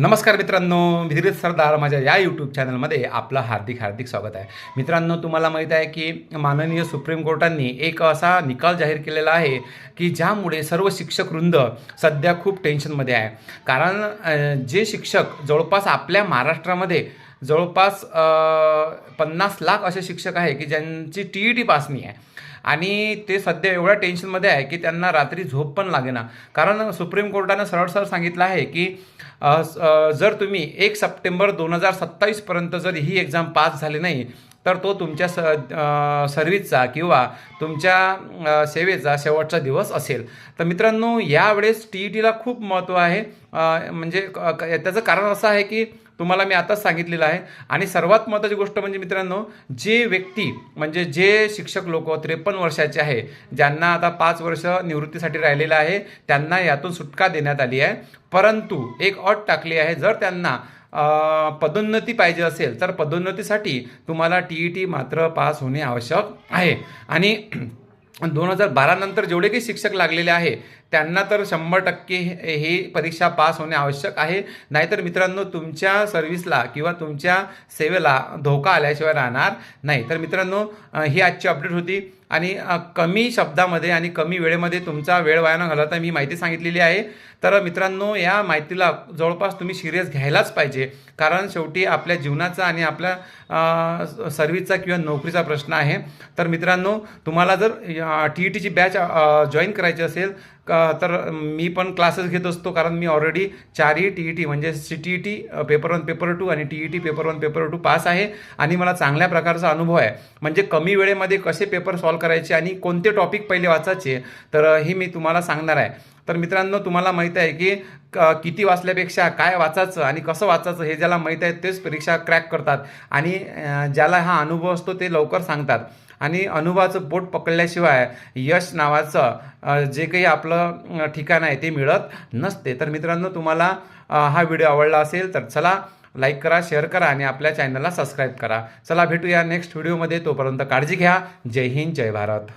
नमस्कार मित्रांनो, विधिरथ सरदार माझ्या या यूट्यूब चॅनलमध्ये आपलं हार्दिक स्वागत आहे. मित्रांनो, तुम्हाला माहीत आहे की माननीय सुप्रीम कोर्टाने एक असा निकाल जाहीर केलेला आहे की ज्यामुळे सर्व शिक्षक वृंद सध्या खूप टेन्शनमध्ये आहे. कारण जे शिक्षक जवळपास आपल्या महाराष्ट्रामध्ये जवळपास 50 लाख असे शिक्षक आहे की ज्यांची TET पास नाही आहे आणि ते सध्या एवढ्या टेन्शनमध्ये आहे की त्यांना रात्री झोप पण लागेना. कारण सुप्रीम कोर्टानं सरळ सांगितलं आहे की जर तुम्ही 1 सप्टेंबर 2027पर्यंत जर ही एक्झाम पास झाली नाही तर तो तुमच्या सर्व्हिसचा किंवा तुमच्या सेवेचा शेवटचा दिवस असेल. तर मित्रांनो, यावेळेस TETला खूप महत्त्व आहे. म्हणजे त्याचं कारण असं आहे की तुम्हाला मी आताच सांगितलेलं आहे. आणि सर्वात महत्त्वाची गोष्ट म्हणजे मित्रांनो, जे व्यक्ती म्हणजे जे शिक्षक लोक 53 वर्षाचे आहे, ज्यांना आता 5 वर्ष निवृत्तीसाठी राहिलेलं आहे, त्यांना यातून सुटका देण्यात आली आहे. परंतु एक अट टाकली आहे, जर त्यांना पदोन्नती पाहिजे असेल तर पदोन्नतीसाठी तुम्हाला TET मात्र पास होणे आवश्यक आहे. आणि 2012 नंतर जेवढे काही शिक्षक लागलेले आहे त्यांना तर 100% ही परीक्षा पास होणे आवश्यक आहे. नाहीतर मित्रांनो, तुमच्या सर्व्हिसला किंवा तुमच्या सेवेला धोका आल्याशिवाय राहणार नाही. तर मित्रांनो, ही आजची अपडेट होती आणि कमी शब्दामध्ये आणि कमी वेळेमध्ये तुमचा वेळ वाया न घालवता मी माहिती सांगितलेली आहे. तर मित्रांनो, या माहितीला जवळपास तुम्ही सिरियस घ्यायलाच पाहिजे. कारण शेवटी आपल्या जीवनाचा आणि आपल्या सर्व्हिसचा किंवा नोकरीचा प्रश्न आहे. तर मित्रांनो, तुम्हाला जर TETची बॅच जॉईन करायची असेल तर मी पण क्लासेस घेत असतो. कारण मी ऑलरेडी 4ही TET म्हणजे CTET पेपर 1 पेपर 2 आणि TET पेपर 1 पेपर 2 पास आहे आणि मला चांगल्या प्रकारचा अनुभव आहे. म्हणजे कमी वेळेमध्ये कसे पेपर सॉल्व करायचे आणि कोणते टॉपिक पहिले वाचायचे तर ही मी तुम्हाला सांगणार आहे. तर मित्रांनो, तुम्हाला माहीत आहे की किती वाचल्यापेक्षा काय वाचायचं आणि कसं वाचायचं हे ज्याला माहीत आहे तेच परीक्षा क्रॅक करतात आणि ज्याला हा अनुभव असतो ते लवकर सांगतात. आणि अनुभवाचं बोट पकडल्याशिवाय यश नावाचं जे काही आपलं ठिकाण आहे ते मिळत नसते. तर मित्रांनो, तुम्हाला हा व्हिडिओ आवडला असेल तर चला लाईक करा, शेअर करा आणि आपल्या चॅनलला सबस्क्राईब करा. चला भेटूया नेक्स्ट व्हिडिओमध्ये. तोपर्यंत काळजी घ्या. जय हिंद, जय भारत.